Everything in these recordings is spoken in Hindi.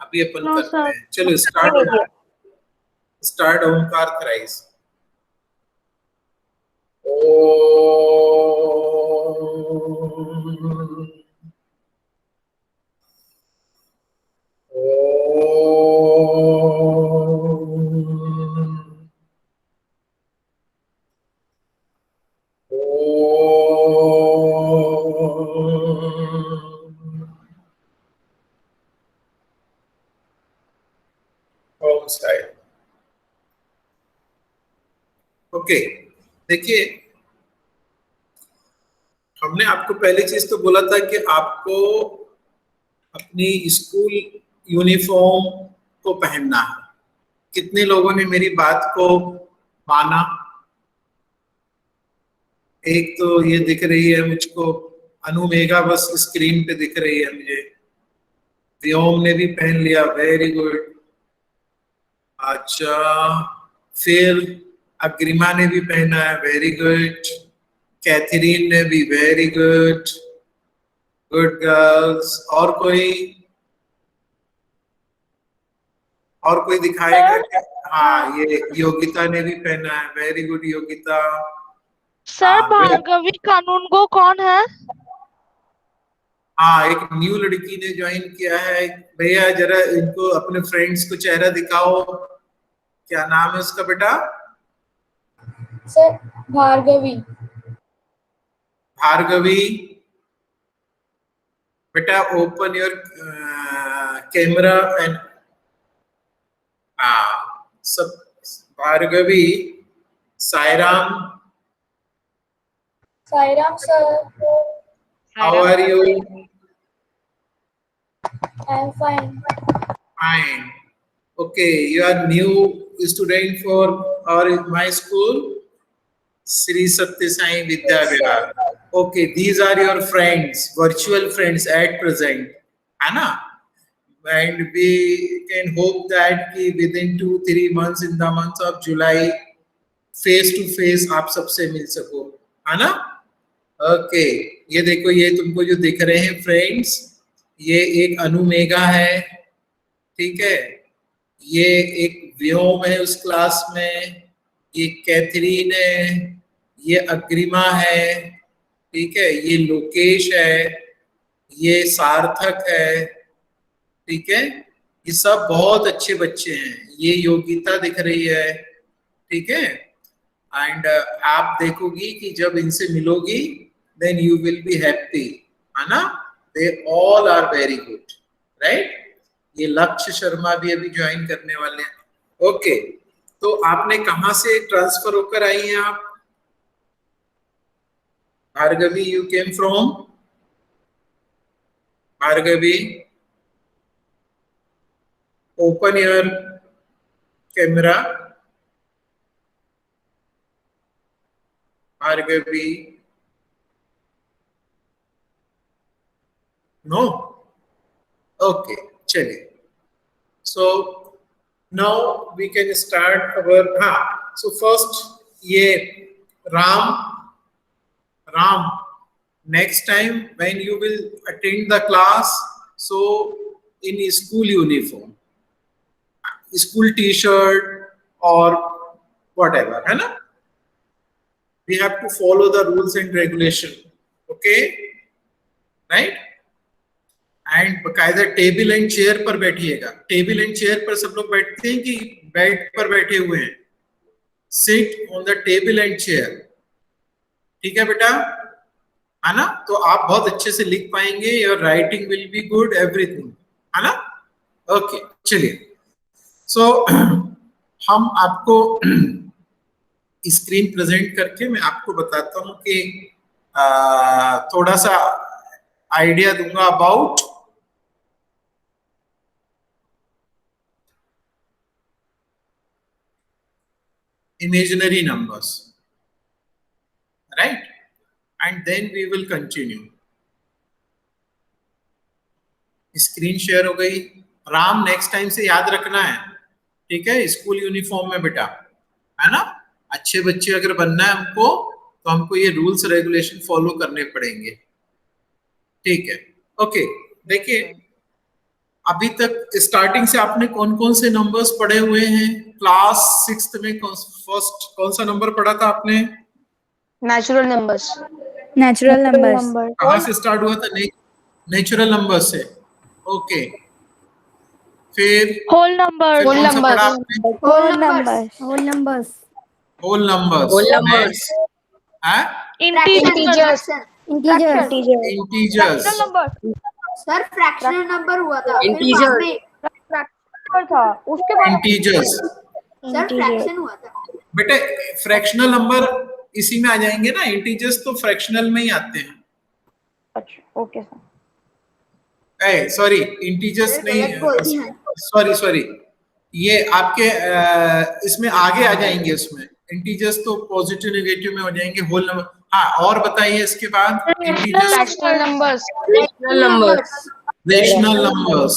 अभी अपन नो करते सर, हैं, चलो हो गया। Start Omkar thrice. Om style. Okay, देखिए हमने आपको पहली चीज तो बोला था कि आपको अपनी स्कूल यूनिफॉर्म को पहनना है। कितने लोगों ने मेरी बात को माना? एक तो ये दिख रही है मुझको, अनु मेघा बस स्क्रीन पे दिख रही है मुझे। व्योम ने भी पहन लिया, वेरी गुड। अच्छा, फिर अग्रिमा ने भी पहना है, वेरी गुड। कैथरीन ने भी, वेरी गुड, गुड गर्ल्स। और कोई दिखाएगा सर, क्या? हाँ, ये योगिता ने भी पहना है, very good Yogita. Sir Bhargavi कानून को कौन है? हाँ, एक न्यू लड़की ने ज्वाइन किया है। भैया जरा इनको अपने फ्रेंड्स को चेहरा दिखाओ, क्या नाम है उसका बेटा? सर भार्गवी। भार्गवी, बेटा ओपन योर कैमरा एंड सब। Bhargavi, Sairam, Sairam sir. How are you? I am fine. Fine. Okay, you are new student for our my school, Sri Satya Sai Vidya Yes Vihar. sir. Okay, these are your friends, virtual friends at present, है ना? And we can hope that कि within 2-3 months in the month of July, face to face आप सबसे मिल सको, है ना? ओके, ये देखो, ये तुमको जो दिख रहे हैं फ्रेंड्स, ये एक अनुमेघा है, ठीक है? ये एक व्योम है उस क्लास में, ये कैथरीन है, ये अग्रिमा है, ठीक है? ये लोकेश है, ये सार्थक है, ठीक है? ये सब बहुत अच्छे बच्चे हैं। ये योगिता दिख रही है, ठीक है? एंड आप देखोगी कि जब इनसे मिलोगी then you will be happy, है ना? They all are very good, right? ये लक्ष्य शर्मा भी अभी ज्वाइन करने वाले हैं। ओके, तो आपने कहां से ट्रांसफर होकर आई हैं आप? Bhargavi, you came from? Bhargavi, open your camera. Bhargavi, no? Okay, चलिए। So now we can start our so first ये Ram, next time when you will attend the class, so in school uniform, school t-shirt or whatever, है ना? We have to follow the rules and regulation, okay, right? And बकायदा टेबल एंड चेयर पर बैठिएगा। टेबल एंड चेयर पर सब लोग बैठते हैं कि बेड पर बैठे हुए हैं? Sit on the table and chair, ठीक है बेटा, है ना? तो आप बहुत अच्छे से लिख पाएंगे, your writing will be good, everything, है ना? ओके, चलिए। सो हम आपको स्क्रीन प्रेजेंट करके मैं आपको बताता हूं कि थोड़ा सा आइडिया दूंगा about imaginary numbers, right? And then we will continue. Screen share हो गई। राम, नेक्स्ट टाइम से याद रखना है, ठीक है? स्कूल यूनिफॉर्म में बेटा, है ना? अच्छे बच्चे अगर बनना है हमको, तो हमको ये रूल्स रेगुलेशन फॉलो करने पड़ेंगे, ठीक है? ओके, देखिए अभी तक स्टार्टिंग से आपने कौन कौन से नंबर्स पढ़े हुए हैं? क्लास 6th में फर्स्ट कौन सा नंबर पढ़ा था आपने? Natural numbers. Natural numbers. कहाँ से स्टार्ट हुआ था? नेचुरल नंबर से। ओके, फिर Whole numbers. फिर कौन सा पढ़ा आपने? Whole numbers. Whole numbers. Whole numbers. Whole numbers. Next है integers. Integers. Integers. Sir fractional number हुआ था, फिर Integer. बाद में था उसके बाद इंटीजर्स। सर फ्रैक्शन हुआ था। बेटे फ्रैक्शनल नंबर इसी में आ जाएंगे ना, इंटीजर्स तो फ्रैक्शनल में ही आते हैं। अच्छा ओके सर। सॉरी इंटीजर्स गलत बोल दिया। नहीं, सॉरी ये आपके इसमें आगे आ जाएंगे, उसमें इंटीजर्स तो पॉजिटिव नेगेटिव में हो जाएंगे। Whole number. हाँ, और बताइए इसके बाद। Integers, fractional numbers. Rational numbers. Rational numbers.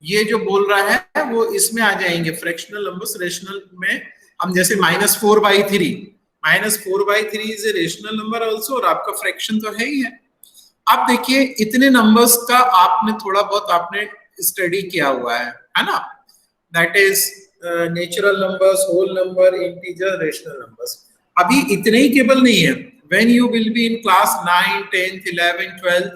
ये जो बोल रहा है वो इसमें आ जाएंगे, फ्रैक्शनल नंबर्स रेशनल में। हम जैसे -4/3, -4/3 is a rational number also, और आपका फ्रैक्शन तो है ही है। अब देखिए इतने नंबर्स का आपने थोड़ा बहुत आपने स्टडी किया हुआ है ना? That is natural numbers, whole number, integer, rational numbers. अभी इतने ही केवल नहीं है। When you will be in class 9, 10th, 11th, 12th,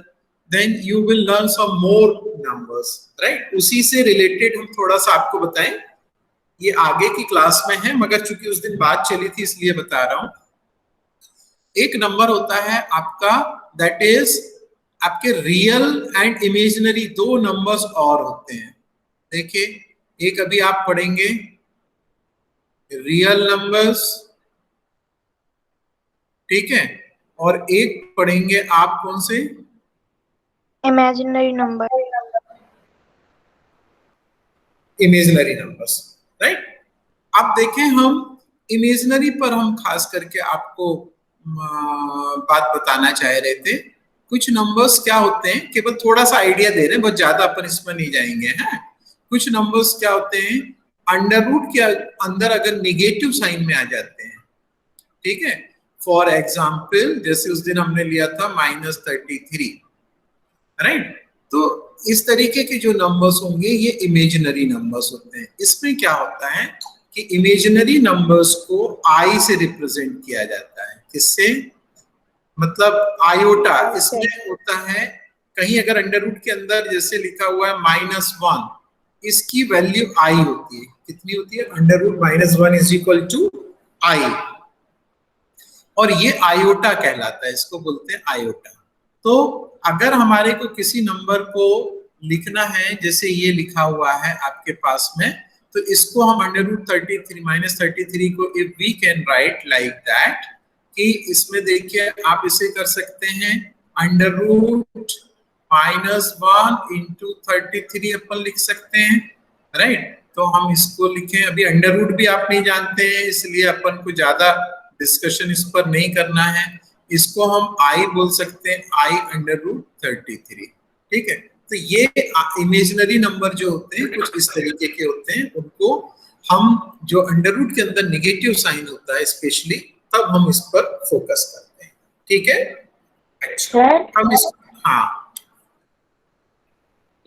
then you will learn some more numbers, right? उसी से रिलेटेड हम थोड़ा सा आपको बताएं। ये आगे की क्लास में है, मगर चूंकि उस दिन बात चली थी इसलिए बता रहा हूं। एक नंबर होता है आपका, दैट इज आपके रियल एंड इमेजिनरी, दो नंबर्स और होते हैं। देखिए एक अभी आप पढ़ेंगे रियल नंबर्स, ठीक है, और एक पढ़ेंगे आप कौन से? Imaginary number. Imaginary numbers, right. अब देखें हम इमेजिनरी पर हम खास करके आपको बात बताना चाह रहे थे। कुछ नंबर्स क्या होते हैं, केवल थोड़ा सा आइडिया दे रहे हैं, बहुत ज्यादा अपन इसमें नहीं जाएंगे हैं। कुछ नंबर्स क्या होते हैं, अंडर रूट के अंदर अगर निगेटिव साइन में आ जाते हैं, ठीक है। फॉर एग्जाम्पल जैसे उस दिन हमने लिया था -33, राइट। तो इस तरीके के जो नंबर्स होंगे ये इमेजिनरी नंबर्स होते हैं। इसमें क्या होता है कि इमेजिनरी नंबर्स को आई से रिप्रेजेंट किया जाता है। किससे? मतलब आयोटा। इसमें होता है कहीं अगर अंडर रूट के अंदर जैसे लिखा हुआ है -1, इसकी वैल्यू आई होती है। कितनी होती है? Under root -1 is equal to I, और ये आयोटा कहलाता है, इसको बोलते हैं आयोटा। तो अगर हमारे को किसी नंबर को लिखना है, जैसे ये लिखा हुआ है आपके पास में, तो इसको हम -33 को if we can write like that, कि इसमें देखिए आप इसे कर सकते हैं अंडर रूट -1 इंटू 33 अपन लिख सकते हैं, राइट। तो हम इसको लिखें, अभी अंडर रूट भी आप नहीं जानते हैं इसलिए अपन को ज्यादा डिस्कशन इस पर नहीं करना है। इसको हम आई बोल सकते हैं, आई अंडर रूट 33, ठीक है। तो ये इमेजिनरी नंबर जो होते हैं कुछ इस तरीके के होते हैं, उनको हम जो अंडर रूट के अंदर निगेटिव साइन होता है स्पेशली, तब हम इस पर फोकस करते हैं, ठीक है। अच्छा हम इस, हाँ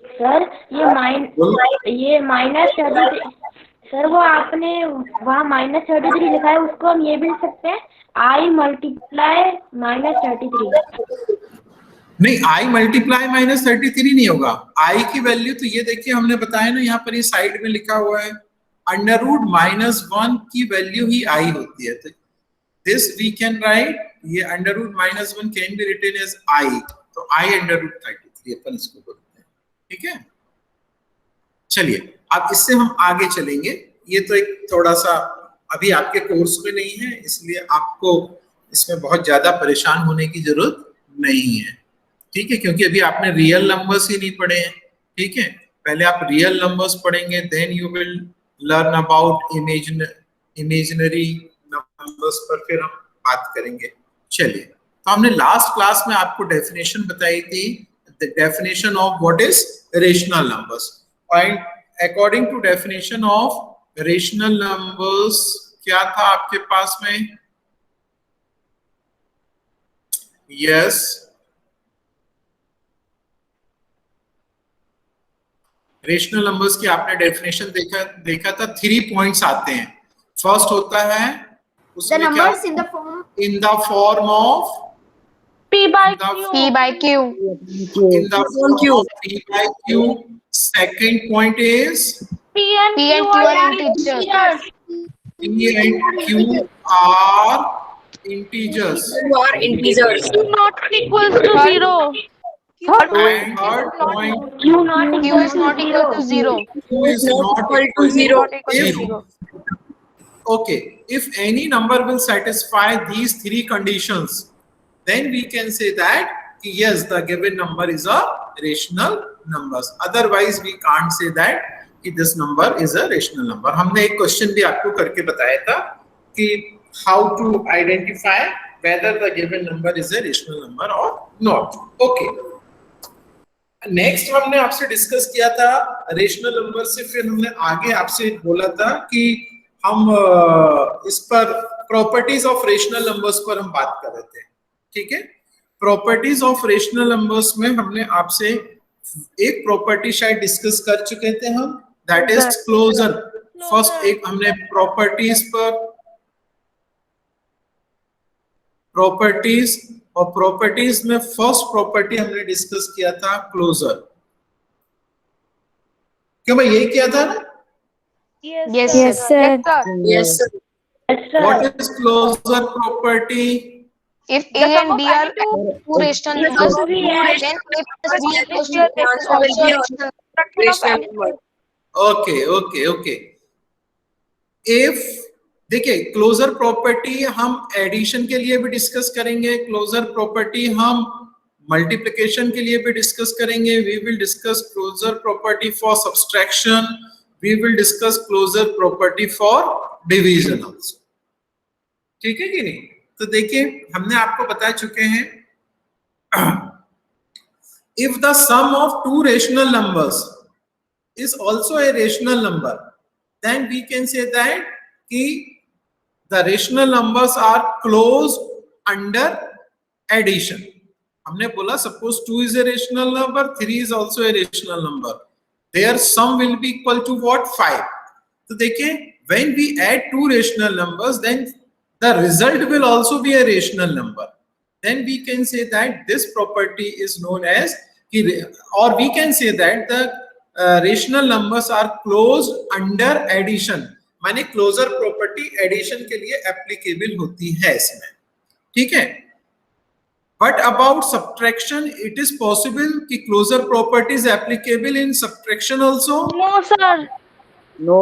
सर ये -33, सर वो आपने वहाँ -33 लिखा है, उसको हम ये भी लिख सकते हैं I मल्टीप्लाई -33। नहीं, I मल्टीप्लाई -33 नहीं होगा। I की वैल्यू तो ये देखिए हमने बताया ना, यहाँ पर ये साइड में लिखा हुआ है अंडर रूट -1 की वैल्यू ही I होती है। तो दिस वी कैन राइट, ये under root -1 can be written as I, तो I अंडर रूट 33 अपन इसको बोलते हैं, ठीक है। चलिए अब इससे हम आगे चलेंगे। ये तो एक थोड़ा सा अभी आपके कोर्स में नहीं है, इसलिए आपको इसमें बहुत ज्यादा परेशान होने की जरूरत नहीं है, ठीक है, क्योंकि अभी आपने रियल नंबर्स ही नहीं पढ़े हैं, ठीक है। पहले आप रियल नंबर्स पढ़ेंगे, then you will learn about imaginary numbers पर फिर हम बात करेंगे। चलिए, तो हमने लास्ट क्लास में आपको डेफिनेशन बताई थी, the definition of what is rational numbers. And according to definition of rational numbers क्या था आपके पास में? यस, रेशनल नंबर्स की आपने डेफिनेशन देखा था, 3 पॉइंट्स आते हैं। फर्स्ट होता है The उसमें क्या, numbers in the form in the form of P by the Q. P by Q. in the form of P by Q. Second point is P and P and Q Q are are integers. P and Q are integers. Q not equals to 0. And third point, Q not Q is not equal to 0. Q is not equal to 0. Okay, if any number will satisfy these 3 conditions, then we can say that yes, the given number is a rational number. Otherwise, we can't say that this number is a rational number. हमने एक क्वेश्चन भी आपको करके बताया था कि how to identify whether the given number is a rational number or not. Okay. Next हमने आपसे डिस्कस किया था रेशनल नंबर से, फिर हमने आगे आपसे बोला था कि हम इस पर प्रॉपर्टीज ऑफ रेशनल नंबर्स पर हम बात कर रहे थे। ठीक है, प्रॉपर्टीज ऑफ रेशनल नंबर्स में हमने आपसे एक प्रॉपर्टी शायद डिस्कस कर चुके थे हम, दैट इज क्लोजर। फर्स्ट एक हमने प्रॉपर्टीज और प्रॉपर्टीज में फर्स्ट प्रॉपर्टी हमने डिस्कस किया था क्लोजर। क्यों भाई, यही किया था ना? Yes, Yes, sir. sir. Yes, sir. What is closure property? If A and B are two rational numbers, then A plus B equals to also a rational number. Okay. If देखिए, क्लोजर प्रॉपर्टी हम एडिशन के लिए भी डिस्कस करेंगे, क्लोजर प्रॉपर्टी हम मल्टीप्लिकेशन के लिए भी डिस्कस करेंगे। We will discuss closure property for subtraction, we will discuss closure property for division also. ठीक है कि नहीं? तो देखिए, हमने आपको बता चुके हैं, if the sum of 2 rational numbers is also a rational number, then we can say that कि the rational numbers are closed under addition. हमने बोला suppose 2 is a rational number, 3 is also a rational number, their sum will be equal to what? 5. तो देखिए, when we add 2 rational numbers, then the result will also be a rational number. Then we can say that this property is known as, or we can say that the rational numbers are closed under addition. माने क्लोजर प्रॉपर्टी एडिशन के लिए एप्लीकेबल होती है इसमें। ठीक है, but about subtraction it is possible कि closure property is applicable in subtraction also? No, sir. No.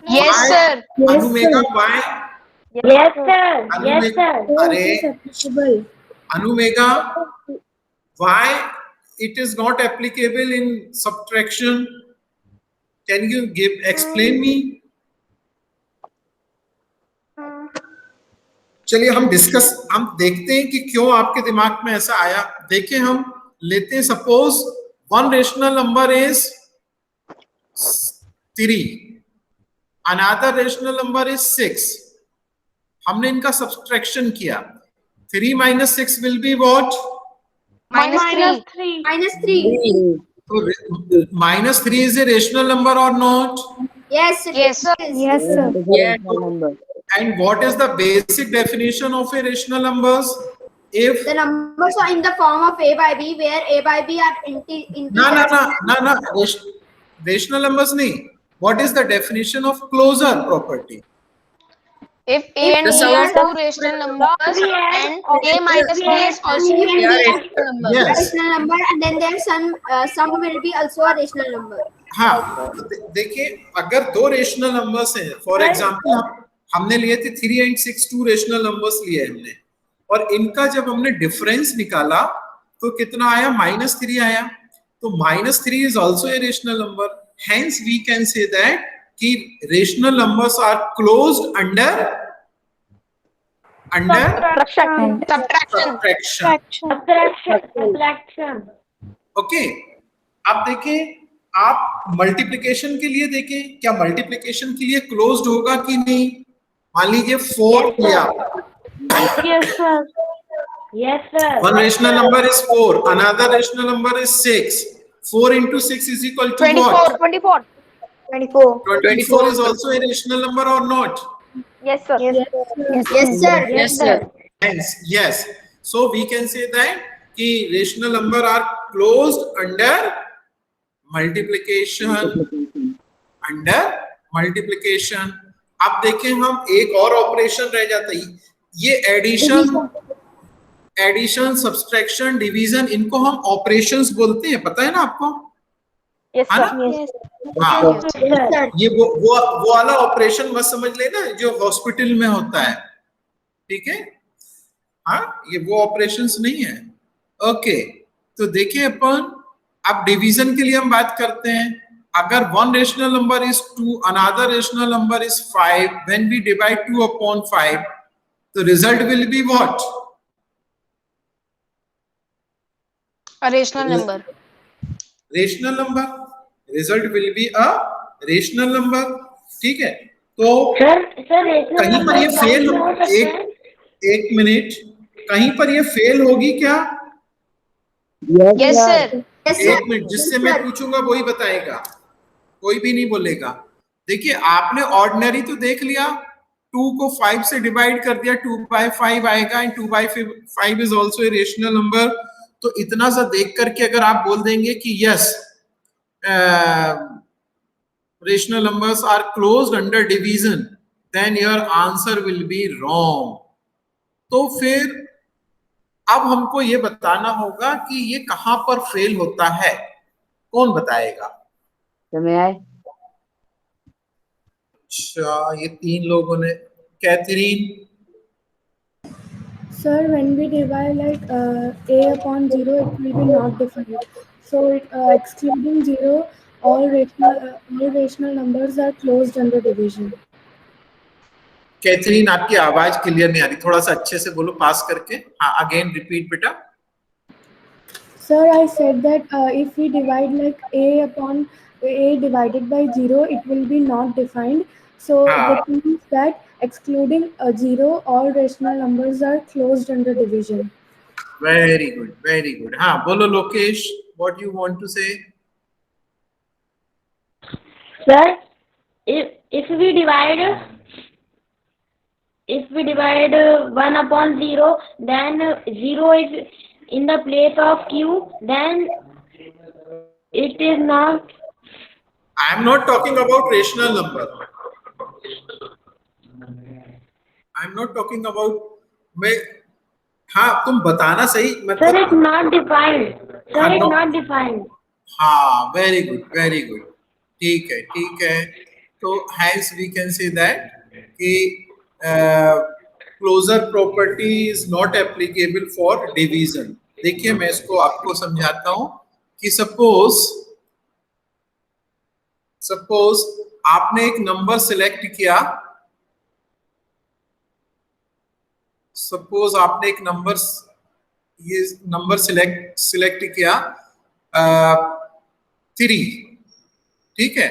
Yes, sir. अनुमेगा, why? Yes, sir. Yes, sir. अरे अनुमेगा, why it is not applicable in subtraction? Can you explain me? चलिए हम देखते हैं कि क्यों आपके दिमाग में ऐसा आया। देखिए, हम लेते हैं, suppose 1 rational number is 3, another rational number is 6। हमने इनका सब्सट्रैक्शन किया, 3 minus 6 will be what? Minus 3. -3. So -3 is a rational number or not? Yes, it Yes. is. Yes, sir. And what is the basic definition of a rational numbers? If The numbers are in the form of A by B, where A by B are integers. ना rational numbers नहीं. What is the definition of closure property? If A and B are 2 rational numbers, and A minus B is also a rational number. Yes. Rational number, and then their sum will be also a rational number. हाँ, देखिए, अगर 2 रेशनल नंबर्स हैं, फॉर एग्जांपल हमने लिए थे 3 and 6, 2 रेशनल नंबर्स लिए हमने, और इनका जब हमने डिफरेंस निकाला तो कितना आया? -3 आया। तो -3 is also a rational number. Hence we can say that कि rational numbers are closed under Subtraction. Okay, अब देखें, आप मल्टीप्लिकेशन के लिए देखें, क्या मल्टीप्लिकेशन के लिए क्लोज्ड होगा कि नहीं? मान लीजिए 4 लिया, Yes, sir. Yes, sir. One rational number is 4, another rational number is 6. 4 into 6 is equal to 24, what? 24. 24. 24 is also a rational number or not? Yes, sir. Yes, Yes, sir. yes, sir. Hence, yes. So we can say that कि rational number are closed under multiplication. Under multiplication. अब देखें हम एक और ऑपरेशन रह जाता है, ये एडिशन, सब्सट्रैक्शन, डिवीजन, इनको हम ऑपरेशंस बोलते हैं, पता है ना आपको? Yes, है sir. ना? हाँ, ये वो वाला ऑपरेशन मत समझ लेना जो हॉस्पिटल में होता है, ठीक है? हाँ, ये वो ऑपरेशंस नहीं है। ओके, तो देखिए अपन अब डिवीजन के लिए हम बात करते हैं। अगर one rational number is 2, another rational number is 5, when we divide 2 upon 5, the result will be what? A rational number. Rational number. Result will be a rational number. ठीक है? तो सर कहीं पर ये फेल, एक मिनट, कहीं पर ये फेल होगी क्या? Yes, sir. एक मिनट, जिससे मैं पूछूंगा वही बताएगा, कोई भी नहीं बोलेगा। देखिए आपने ऑर्डिनरी तो देख लिया, 2 को 5 से डिवाइड कर दिया, 2/5 आएगा, and 2/5 is also a rational number. तो इतना सा देख करके अगर आप बोल देंगे कि yes rational numbers are closed under division, then your answer will be wrong. तो फिर अब हमको ये बताना होगा कि ये कहां पर फेल होता है, कौन बताएगा? अच्छा, ये 3 लोगों ने, Catherine. Sir, when we divide like a upon 0, it will be not defined. So, excluding 0, all rational numbers are closed under division. Catherine, आपकी आवाज क्लियर नहीं आ रही, थोड़ा सा अच्छे से बोलो पास करके। हाँ, अगेन रिपीट बेटा। Sir, I said that if we divide like a upon a divided by 0, it will be not defined. So, that means that excluding 0, all rational numbers are closed under division. Very good, very good. हाँ बोलो Lokesh, what you want to say? Sir, if we divide 1 upon 0, then 0 is in the place of q, then it is not. I am not talking about rational number. I am not talking about, मैं, हाँ तुम बताना सही। Sir, it's not defined. Sir, it's not defined. हाँ, वेरी गुड, वेरी गुड, ठीक है, ठीक है। तो hence we can say that कि closure property is not applicable for division। देखिए मैं इसको आपको समझाता हूँ कि सपोज आपने एक नंबर सिलेक्ट किया, सपोज आपने एक नंबर, ये नंबर सिलेक्ट किया 3, ठीक है,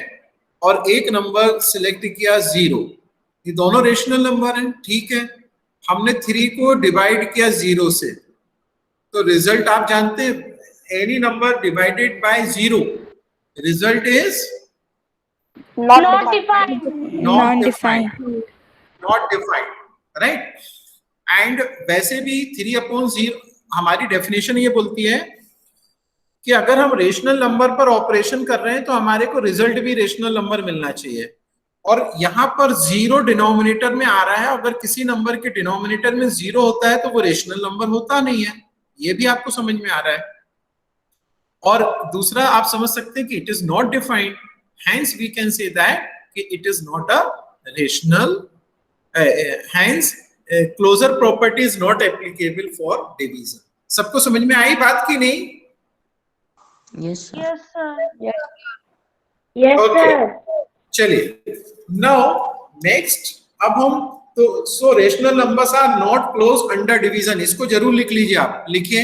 और एक नंबर सिलेक्ट किया 0, ये दोनों रेशनल नंबर हैं, ठीक है। हमने 3 को डिवाइड किया 0 से, तो रिजल्ट आप जानते हैं, any number divided by 0, result is Not defined. not defined, right. And वैसे भी 3/0 हमारी डेफिनेशन ये बोलती है कि अगर हम रेशनल नंबर पर ऑपरेशन कर रहे हैं तो हमारे को रिजल्ट भी रेशनल नंबर मिलना चाहिए। और यहाँ पर 0 डिनोमिनेटर में आ रहा है, अगर किसी नंबर के डिनोमिनेटर में 0 होता है तो वो रेशनल नंबर होता नहीं है, ये भी आपको समझ में आ रहा है। और दूसरा आप समझ सकते हैं कि it is not defined, hence we can say that कि it is not a rational, hence closure property is not applicable for division. सबको समझ में आई बात की नहीं? Yes, sir. Yes, sir. चलिए, नाउ नेक्स्ट, अब हम तो so rational numbers are not close under division, इसको जरूर लिख लीजिए, आप लिखिए,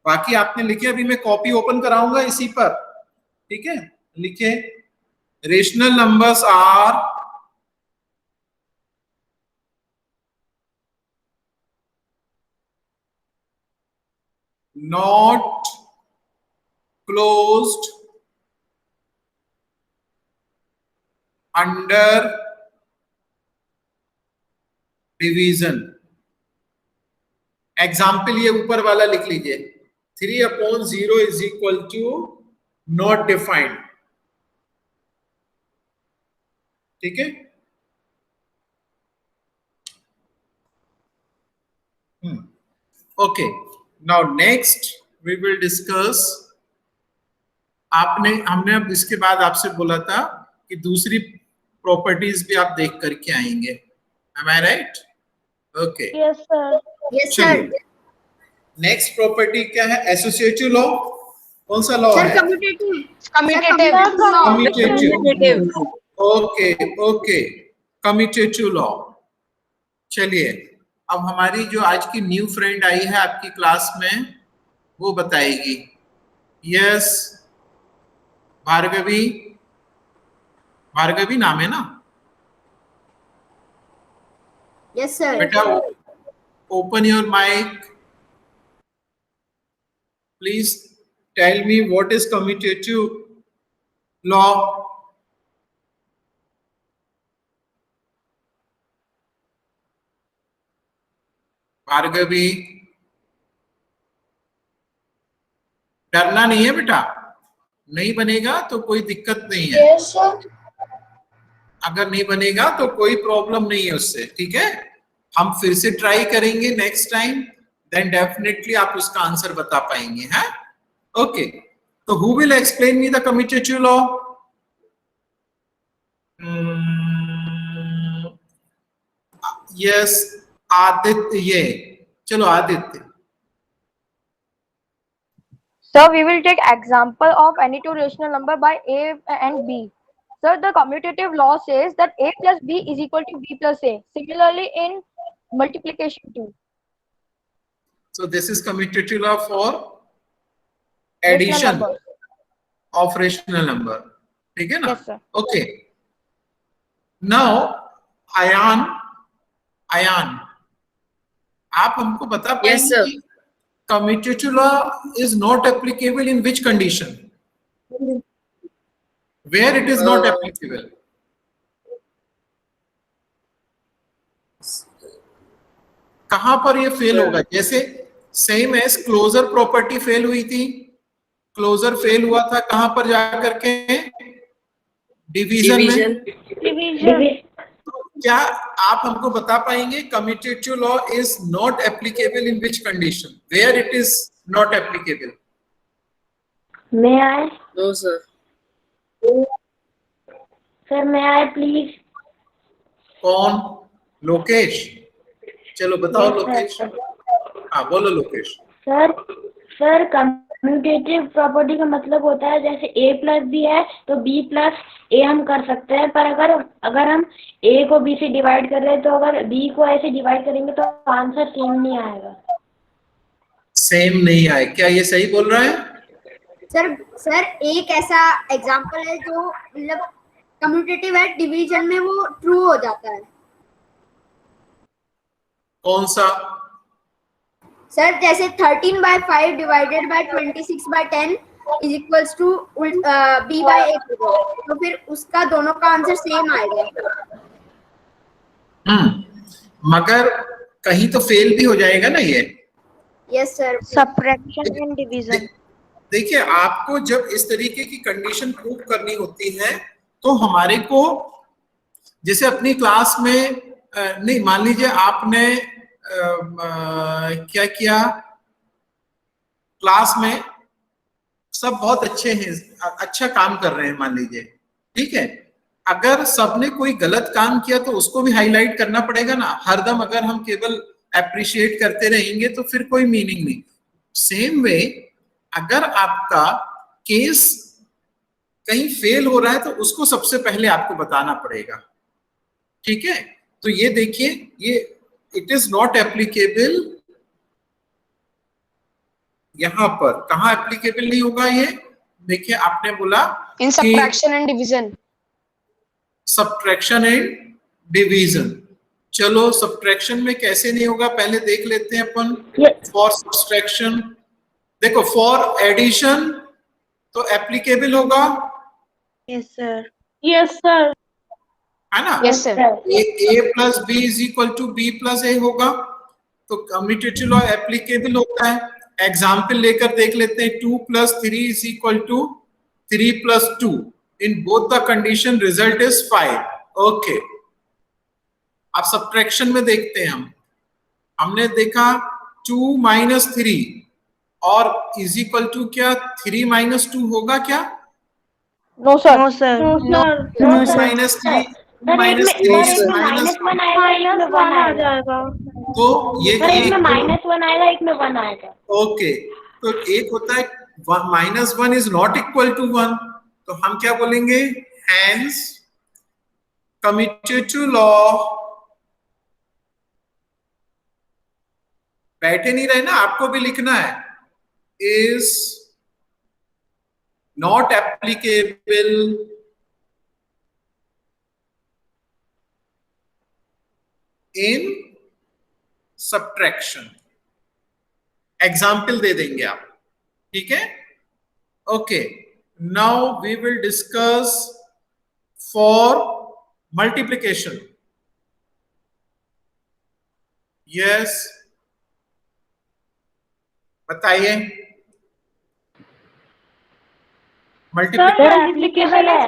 बाकी आपने लिखे, अभी मैं कॉपी ओपन कराऊंगा इसी पर, ठीक है। लिखिए, rational numbers are not closed under division. Example ये ऊपर वाला लिख लीजिए, 3/0 is equal to not defined. ठीक है, okay. Now next we will discuss, हमने अब इसके बाद आपसे बोला था कि दूसरी प्रॉपर्टीज भी आप देख करके आएंगे। Am I right? Okay, Yes, sir. Yes, sir. Next property क्या है? Associative law. कौन सा लॉ Sir, है? commutative. Commutative. Commutative. Okay okay, commutative law. चलिए, अब हमारी जो आज की न्यू फ्रेंड आई है आपकी क्लास में, वो बताएगी। यस, भार्गवी। भार्गवी नाम है ना Yes, sir. बेटा? Open your mic please. Tell me what is commutative law. Bhargavi, डरना नहीं है बेटा, नहीं बनेगा तो कोई दिक्कत नहीं है। Yes, sir. अगर नहीं बनेगा तो कोई प्रॉब्लम नहीं है उससे, ठीक है? हम फिर से ट्राई करेंगे नेक्स्ट टाइम, देन डेफिनेटली आप उसका आंसर बता पाएंगे। हैं? ओके, तो who will explain me the commutative law? Yes, Aditya. चलो Aditya. Sir, we will take example of any two rational number by A and B. Sir, the commutative law says that A plus B is equal to B plus A. Similarly, in multiplication too. So this is commutative law for Rational addition numbers. of rational number. ठीक है ना? Yes, sir. Okay. Now, Ayan, आप हमको बता पाएंगे Yes, sir. कि commutative law is not applicable in which condition? Where it is not applicable? कहां पर ये फेल होगा? जैसे same as closure property fail हुई थी। क्लोजर फेल हुआ था कहां पर जाकर के? डिवीजन में। Division. क्या आप हमको बता पाएंगे commutative law is not applicable in which condition? Where it is not applicable? May I? No, sir. Sir, may I please? कौन? लोकेश। चलो बताओ Yes, लोकेश। sir. हाँ बोलो लोकेश। सर कम्यूटेटिव प्रॉपर्टी का मतलब होता है जैसे A प्लस बी है तो B प्लस A हम कर सकते हैं, पर अगर हम A को B से डिवाइड कर रहे हैं तो अगर B को A से डिवाइड करेंगे तो आंसर सेम नहीं आएगा। सेम नहीं आए, क्या ये सही बोल रहा है? सर एक ऐसा एग्जांपल है जो मतलब कम्यूटेटिव है, डिवीजन में वो ट्रू हो जाता है। कौन सा? सर जैसे 13/5 divided by 26/10 is equals to b by a, तो फिर उसका दोनों का आंसर सेम आएगा। मगर कहीं तो फेल भी हो जाएगा ना ये। Yes sir. Subtraction and division. देखिए, आपको जब इस तरीके की कंडीशन प्रूव करनी होती है तो हमारे को, जैसे अपनी क्लास में नहीं, मान लीजिए आपने क्या किया, क्लास में सब बहुत अच्छे हैं, अच्छा काम कर रहे हैं मान लीजिए, ठीक है? अगर सबने कोई गलत काम किया तो उसको भी हाईलाइट करना पड़ेगा ना हरदम। अगर हम केवल अप्रिशिएट करते रहेंगे तो फिर कोई मीनिंग नहीं। सेम वे, अगर आपका केस कहीं फेल हो रहा है तो उसको सबसे पहले आपको बताना पड़ेगा, ठीक है? तो ये देखिए, ये इट इज नॉट एप्लीकेबल। यहां पर कहां एप्लीकेबल नहीं होगा ये? देखिए, आपने बोला In subtraction and division. Subtraction and division. चलो, सब्ट्रैक्शन में कैसे नहीं होगा पहले देख लेते हैं अपन। Yes. फॉर सब्ट्रैक्शन देखो फॉर एडिशन तो एप्लीकेबल होगा, Yes, sir. Yes, sir. है ना? Yes, sir. A plus B is equal to B plus A होगा, तो कम्यूटेटिव लॉ एप्लीकेबल होता है। एग्जाम्पल लेकर देख लेते हैं, 2 plus 3 is equal to 3 plus 2, in both the condition result is 5। Okay, अब सब्ट्रैक्शन में देखते हैं हमने देखा 2 माइनस 3 और इज इक्वल टू क्या 3 माइनस 2 होगा क्या? No, sir. No, sir. No. 2 minus 3 minus 3 minus, -1 आएगा, एक में 1 आ आएगा। जाएगा. तो ये सर एक में एक, -1 आएगा, एक में 1 आएगा। ओके, तो एक होता है -1 इज नॉट इक्वल टू 1, तो हम क्या बोलेंगे? हैंस कम्यूटेटिव लॉ, बैठे नहीं रहे ना, आपको भी लिखना है, is not applicable in subtraction. Example दे देंगे आप, ठीक है? Okay, now we will discuss for multiplication. Yes, बताइए। मल्टीप्लिकेशन एप्लीकेबल है,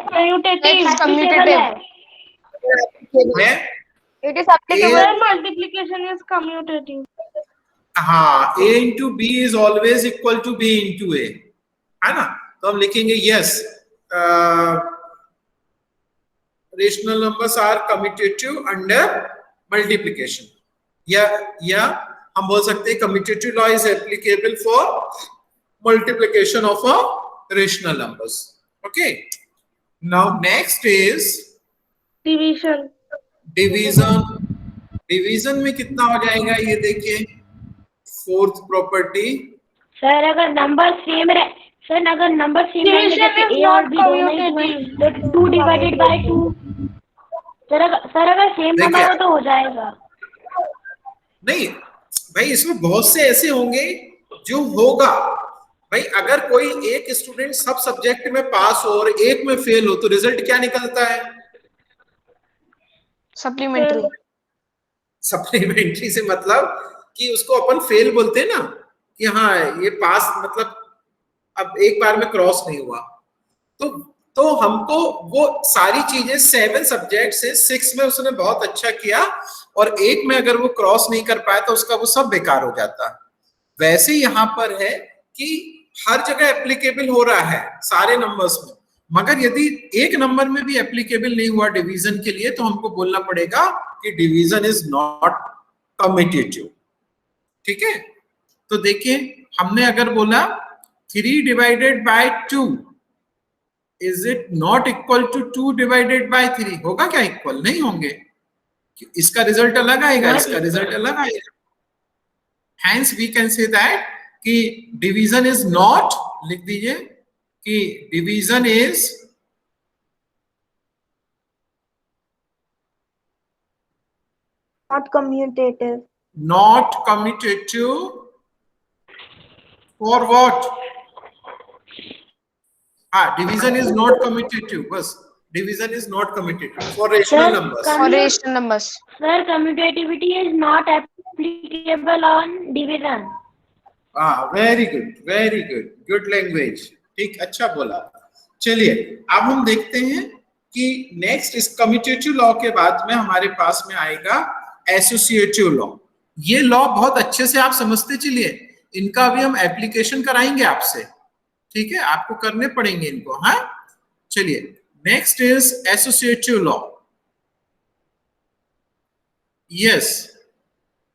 It's commutative. है, It is applicable. Sir, multiplication is commutative. हाँ, a into B is always equal to B into A, है ना? तो हम लिखेंगे yes, rational numbers are commutative under multiplication, या हम बोल सकते हैं commutative law is applicable for multiplication of a rational numbers. Okay, now next is Division. Division. Division में कितना हो जाएगा ये देखिए, फोर्थ प्रॉपर्टी। सर अगर नंबर सेम रहे, सर अगर नंबर सेम रहेंगे Division जैसे is a और not b दोनों ही commutative. तो 2 डिवाइडेड बाय 2। सर अगर सेम देखिए, नंबर हो तो हो जाएगा। नहीं भाई, इसमें बहुत से ऐसे होंगे जो होगा भाई, अगर कोई एक स्टूडेंट सब सब्जेक्ट में पास हो और एक में फेल हो तो रिजल्ट क्या निकलता है? Supplementary. सप्लीमेंट्री से मतलब कि उसको अपन फेल बोलते हैं ना, कि हाँ ये पास मतलब अब एक बार में क्रॉस नहीं हुआ, तो हमको वो सारी चीजें 7 सब्जेक्ट से 6 में उसने बहुत अच्छा किया और एक में अगर वो क्रॉस नहीं कर पाया तो उसका वो सब बेकार हो जाता। वैसे यहाँ पर है कि हर जगह एप्लीकेबल हो रहा है सारे नंबर्स में, मगर यदि एक नंबर में भी एप्लीकेबल नहीं हुआ डिवीजन के लिए तो हमको बोलना पड़ेगा कि डिवीजन इज नॉट कम्यूटेटिव। ठीक है, तो देखिए हमने अगर बोला 3 divided by 2 is it not equal to 2 divided by 3, होगा क्या इक्वल? नहीं होंगे, इसका रिजल्ट अलग आएगा, इसका रिजल्ट अलग आएगा। Hence we can say that कि डिवीजन इज नॉट, लिख दीजिए कि division is Not commutative. not commutative for what? Division is not commutative, बस division is not commutative for rational numbers. For rational numbers. Sir, commutativity is not applicable on division. Very good, good language, ठीक, अच्छा बोला। चलिए अब हम देखते हैं कि नेक्स्ट इस कम्यूटेटिव लॉ के बाद में हमारे पास में आएगा एसोसिएटिव लॉ। ये लॉ बहुत अच्छे से आप समझते चलिए, इनका भी हम एप्लीकेशन कराएंगे आपसे, ठीक है, आपको करने पड़ेंगे इनको। हाँ, चलिए next is associative law. Yes,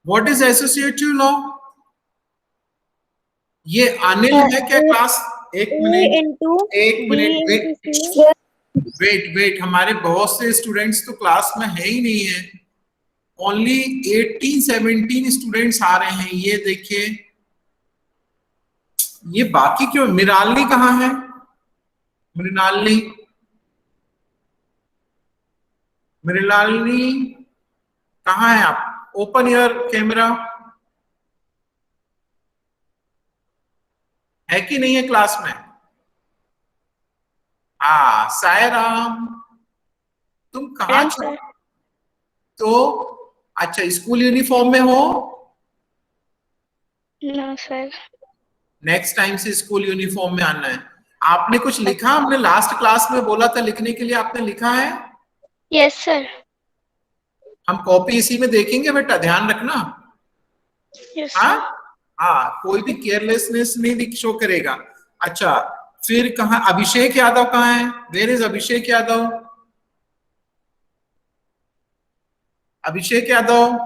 what is associative law? ये अनिल है क्या क्लास? एक मिनट वेट, हमारे बहुत से स्टूडेंट्स तो क्लास में है ही नहीं है, ओनली 18-17 स्टूडेंट्स आ रहे हैं। ये देखिए, ये बाकी क्यों? मृणालिनी कहाँ है? मृणालिनी कहाँ है आप? Open your camera. है कि नहीं है क्लास में? हाँ सायराम, तुम कहाँ छो? तो अच्छा स्कूल यूनिफॉर्म में हो? No, sir. नेक्स्ट टाइम से स्कूल यूनिफॉर्म में आना है। आपने कुछ लिखा? हमने लास्ट क्लास में बोला था लिखने के लिए, आपने लिखा है? Yes, sir. हम कॉपी इसी में देखेंगे बेटा, ध्यान रखना। Yes, हाँ sir. हाँ, कोई भी केयरलेसनेस नहीं शो करेगा। अच्छा फिर कहा अभिषेक यादव कहाँ है? Where is Abhishek Yadav? Abhishek Yadav,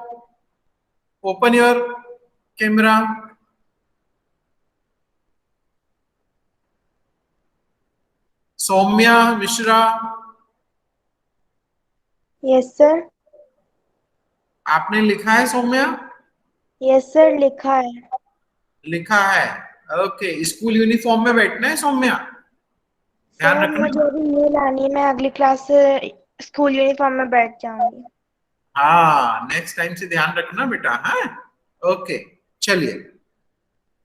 open your camera. Saumya Mishra, yes sir. आपने लिखा है सौम्या? यस सर, लिखा है। लिखा है, ओके। स्कूल यूनिफॉर्म में बैठना है सौम्या, ध्यान सर रखना। मुझे अभी मेल आनी है, मैं अगली क्लास से स्कूल यूनिफॉर्म में बैठ जाऊंगी। हाँ नेक्स्ट टाइम से ध्यान रखना बेटा। हाँ ओके, चलिए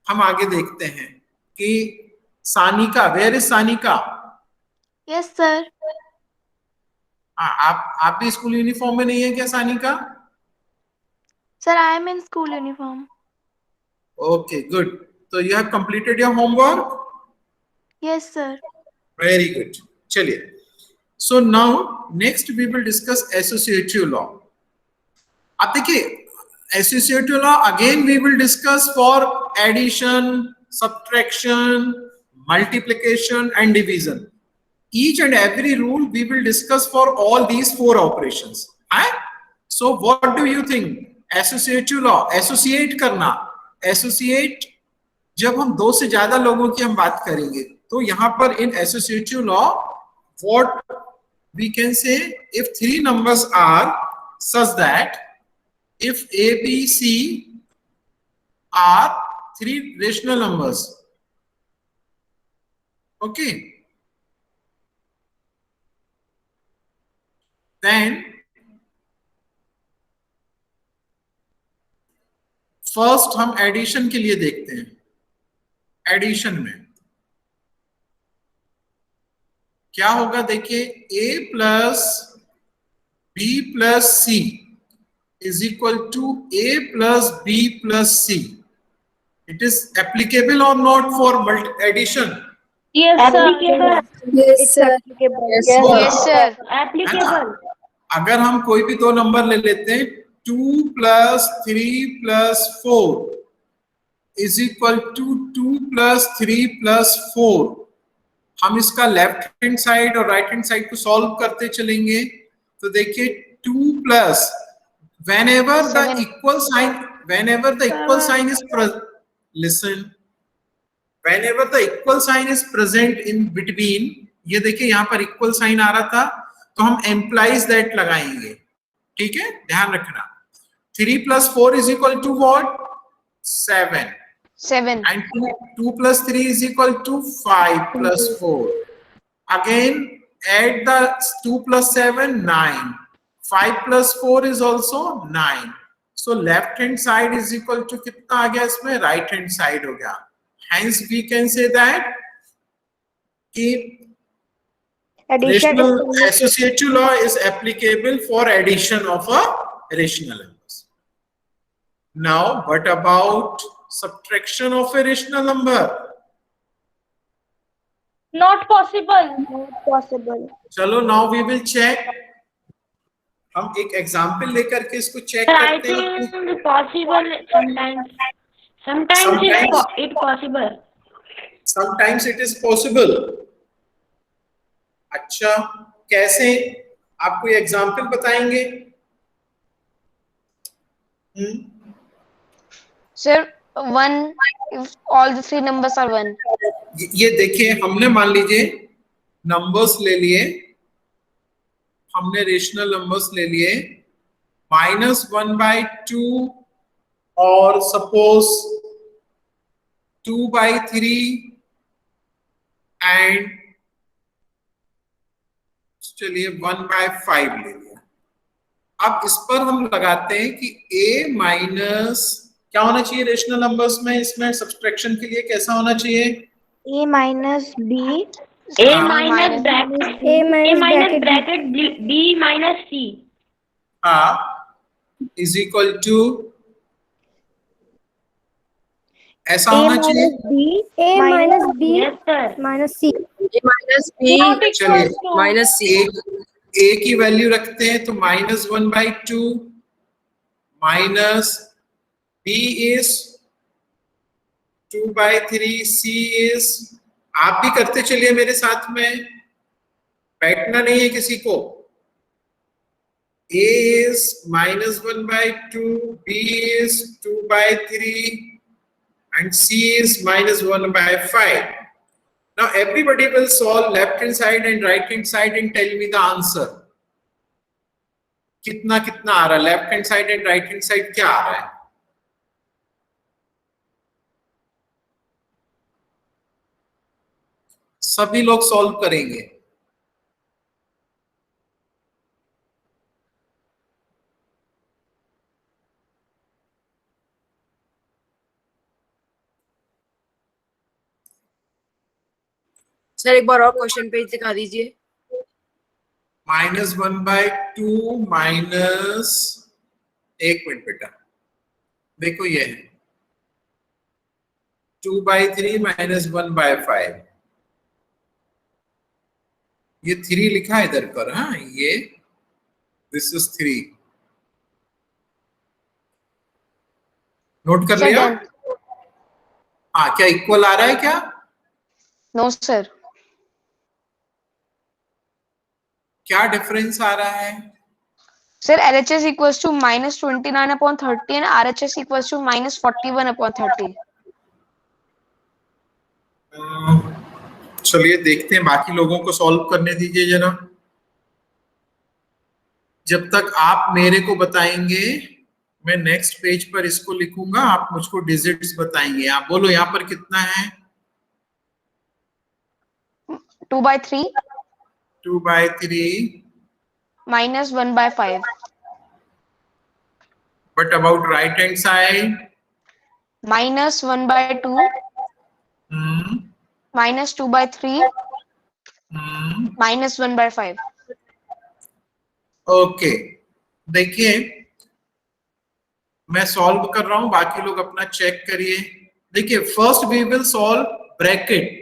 हम आगे देखते हैं कि Sanika, where is Sanika? Yes, sir. आप भी स्कूल यूनिफॉर्म में नहीं है क्या Sanika? Sir, I am in school uniform. Okay good, तो you have completed your homework? Yes, sir. Very good. चलिए, so now next we will discuss associative law. अब देखिए associative law again we will discuss for addition, subtraction, multiplication and division. Each and every rule we will discuss for all these four operations. So what do you think? Associative law, associate करना, associate जब हम दो से ज्यादा लोगों की हम बात करेंगे तो यहाँ पर in associative law what we can say, if three numbers are such that if A, B, C are three rational numbers, okay, then first हम एडिशन के लिए देखते हैं। एडिशन में क्या होगा देखिए, A plus B plus C is equal to A plus B plus C। It is applicable और not for addition? Applicable. Yes, sir. Yes, sir. Applicable. अगर हम कोई भी दो नंबर ले लेते हैं 2 plus 3 plus 4 is equal to 2 plus 3 plus 4, हम इसका लेफ्ट हैंड साइड और राइट हैंड साइड को सॉल्व करते चलेंगे तो देखिए 2 plus whenever the equal sign is listen, whenever the equal sign is present in between, ये देखिए यहाँ पर इक्वल साइन आ रहा था तो हम एम्प्लाइज दैट लगाएंगे, ठीक है, ध्यान रखना। 3 plus 4 is equal to what? 7. 7. And 2 plus 3 is equal to 5 plus 4. Again add the 2 plus 7, 9. 5 plus 4 is also 9. So left hand side is equal to कितना आ गया इसमें? right hand side हो गया। Hence we can say that कि rational associative law is applicable for addition of a rational numbers. Now, what about subtraction of a rational number? Not possible. Not possible. चलो now we will check. हम एक एग्जाम्पल लेकर के इसको चेक आई करते हैं। Think possible sometimes it possible. Sometimes it is possible. अच्छा कैसे, आप कोई एग्जाम्पल बताएंगे? Sir, 1 if all the three numbers are 1. ये देखिए हमने मान लीजिए नंबर्स ले लिए, हमने रेशनल नंबर्स ले लिए -1/2 और सपोज 2/3 एंड चलिए 1/5 ले लिया। अब इस पर हम लगाते हैं कि a माइनस क्या होना चाहिए रेशनल नंबर्स में, इसमें सब्सट्रैक्शन के लिए कैसा होना चाहिए? A minus B. A हाँ, minus bracket B minus C. Is equal to, ऐसा A होना minus चाहिए। B. A minus B Yes, sir. minus C. A minus B चलिए minus C. ए की वैल्यू रखते हैं तो -1/2 minus B is 2/3, C is, आप भी करते चलिए मेरे साथ में, बैठना नहीं है किसी को। A is -1/2, B is 2/3, and C is -1/5. Now everybody will solve left hand side and right hand side and tell me the answer. कितना कितना आ रहा है, left hand side and right hand side क्या आ रहा है? सभी लोग सॉल्व करेंगे। सर एक बार और क्वेश्चन पेज दिखा दीजिए। -1/2 माइनस, एक मिनट बेटा, देखो ये है 2/3 माइनस 1/5, ये 3 लिखा है इधर पर। हाँ, ये दिस इज 3, नोट कर लिया? हाँ, क्या इक्वल आ रहा है क्या? No sir. क्या डिफरेंस आ रहा है? Sir LHS equals to -29/30 and RHS equals to -41/30। चलिए देखते हैं, बाकी लोगों को सॉल्व करने दीजिए जरा। जब तक आप मेरे को बताएंगे, मैं नेक्स्ट पेज पर इसको लिखूंगा, आप मुझको डिजिट्स बताएंगे। आप बोलो यहाँ पर कितना है? 2/3 2/3 -1/5। But about right hand side? -1/2 -2/3 -1/5। Okay, देखिए मैं सॉल्व कर रहा हूं, बाकी लोग अपना चेक करिए। देखिए first we will solve bracket.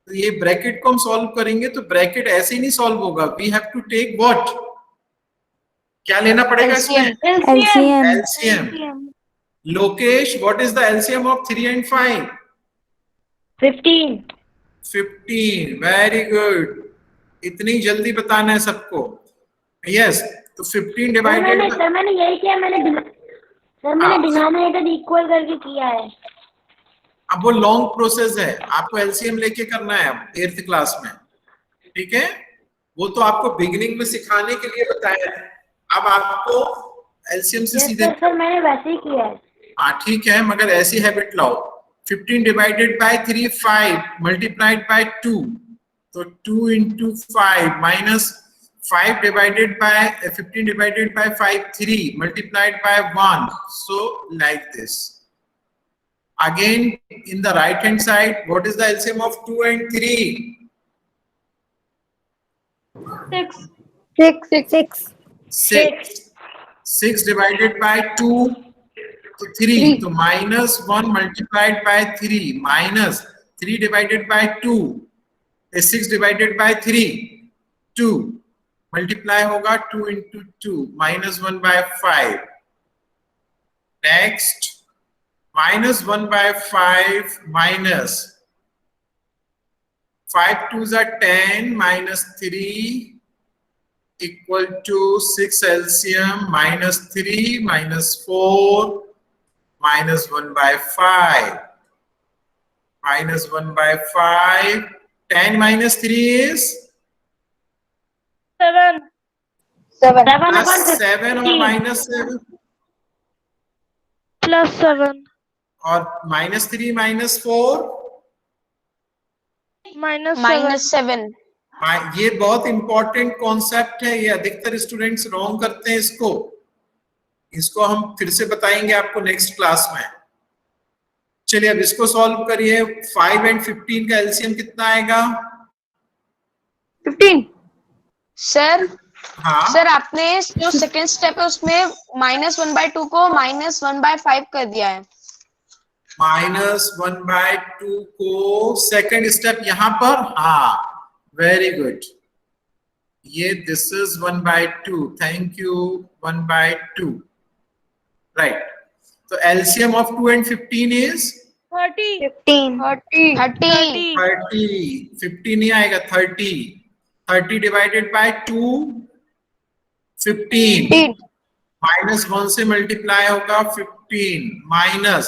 तो ये ब्रैकेट को हम सॉल्व करेंगे तो ब्रैकेट ऐसे ही नहीं सॉल्व होगा, we have to take what, क्या लेना पड़ेगा इसमें? LCM. LCM. Lokesh, what is the LCM of 3 and 5? 15. 15, वेरी गुड, इतनी जल्दी बताना है सबको। यस, तो 15 डिवाइडेड, सर मैंने यही किया, मैंने डिनोमिनेटर इक्वल करके किया है। अब वो लॉन्ग प्रोसेस है, आपको एलसीएम लेके करना है अब 8th क्लास में, ठीक है? वो तो आपको बिगिनिंग में सिखाने के लिए बताया है, अब आपको एलसीएम से सीधे। सर मैंने वैसे ही किया है। हाँ ठीक है, मगर ऐसी हैबिट लाओ। 15 डिवाइडेड बाय 3 5 मल्टीप्लाइड बाय 2, तो 2 into 5 minus 5 divided by 15 divided by 5 3 multiplied by 1, so like this. Again in the right hand side, what is the LCM of 2 and 3? 6. 6 divided by 2 to 3, so minus 1 multiplied by 3 minus 3 divided by 2 is 6 divided by 3 2 multiply होगा 2 into 2 -1/5। Next -1/5 minus 5 2s are 10 minus 3 equal to 6 LCM -3 -4 -1/5 -1/5 10 minus 3 is 7 plus 7 or minus 7 plus 7 और -3 -4 -7 ये बहुत इंपॉर्टेंट कॉन्सेप्ट है, ये अधिकतर स्टूडेंट्स रॉन्ग करते हैं इसको हम फिर से बताएंगे आपको नेक्स्ट क्लास में। चलिए अब इसको सॉल्व करिए। 5 and 15 का एलसीएम कितना आएगा? 15 सर। हाँ सर आपने जो सेकंड स्टेप है उसमें -1/2 को -1/5 कर दिया है। -1/2 को सेकंड स्टेप यहाँ पर, हाँ वेरी गुड। ये this is 1/2, thank you, 1/2 right. तो एलसीएम ऑफ 2 and 15 इज 30. 30 50 नहीं आएगा, 30 डिवाइडेड बाय 2 15 -1 से मल्टीप्लाई होगा 15 minus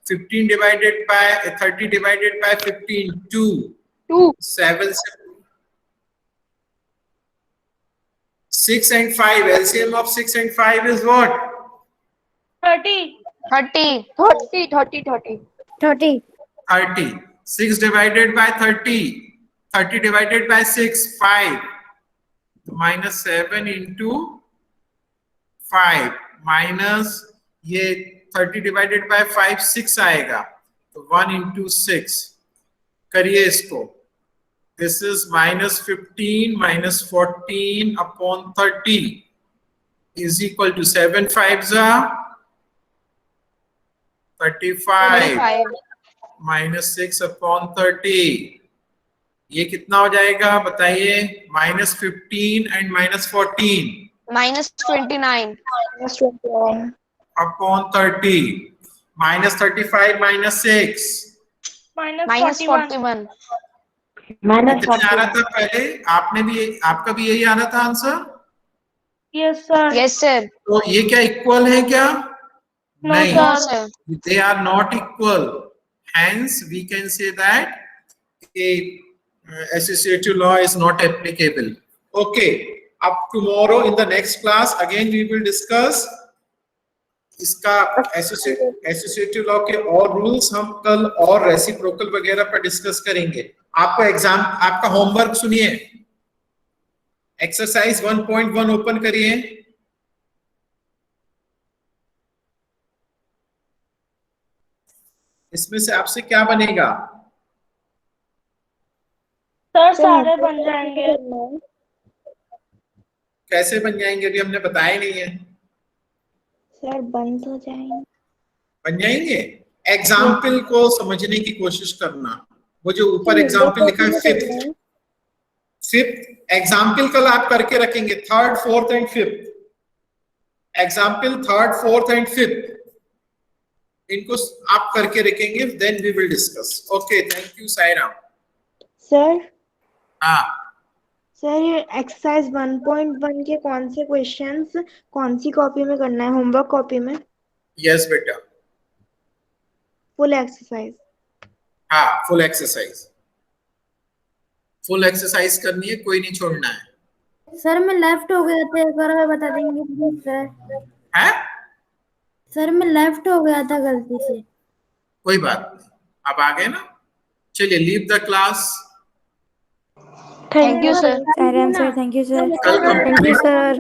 15 divided by 30 divided by 15 2 7 से 6 and 5 LCM of 6 and 5 is what? 30. 30. 6 divided by 30 divided by 6 5 minus 7 into 5 minus ये 30 divided by 5 6 आएगा, तो 1 into 6 करिए इसको। This is -15 minus 14 upon 30 is equal to 7 5s are 35 minus 6 upon 30, ये कितना हो जाएगा बताइए? -15 and -14 -29 upon 30 -35 minus 6 -41 कितने आ रहा था पहले? आपने भी, आपका भी यही आ रहा था answer? Yes, sir. Yes sir. तो ये क्या इक्वल है क्या? No, नहीं, sir. they are not equal. Hence, we can say that a associative law is not applicable. Okay. Up tomorrow in the next class, again we will discuss इसका associative law के और rules हम कल और reciprocal वगैरह पर डिस्कस करेंगे। आपका एग्जाम, आपका होमवर्क सुनिए। एक्सरसाइज 1.1 ओपन करिए। इसमें से आपसे क्या बनेगा? सर सारे बन जाएंगे। कैसे बन जाएंगे? अभी हमने बताया नहीं है। सर बन तो जाएंगे। बन जाएंगे। एग्जाम्पल को समझने की कोशिश करना। वो जो ऊपर एग्जाम्पल लिखा है फिफ्थ एग्जाम्पल कल आप करके रखेंगे। 3rd 4th and 5th example 3rd 4th and 5th इनको आप करके रखेंगे। Then we will discuss. Okay, thank you Sairam. Sir हाँ सर ये एक्सरसाइज 1.1 के कौन से क्वेश्चंस कौन सी कॉपी में करना है? होमवर्क कॉपी में? यस बेटा, फुल एक्सरसाइज? हाँ फुल एक्सरसाइज करनी है, कोई नहीं छोड़ना है। सर मैं लेफ्ट हो गया था, एक बार बता देंगे प्लीज सर? है? सर मैं लेफ्ट हो गया था गलती से। कोई बात नहीं, अब आ गए ना। चलिए, leave the class. Thank you sir. Sir thank you sir. कल कंप्लीट सर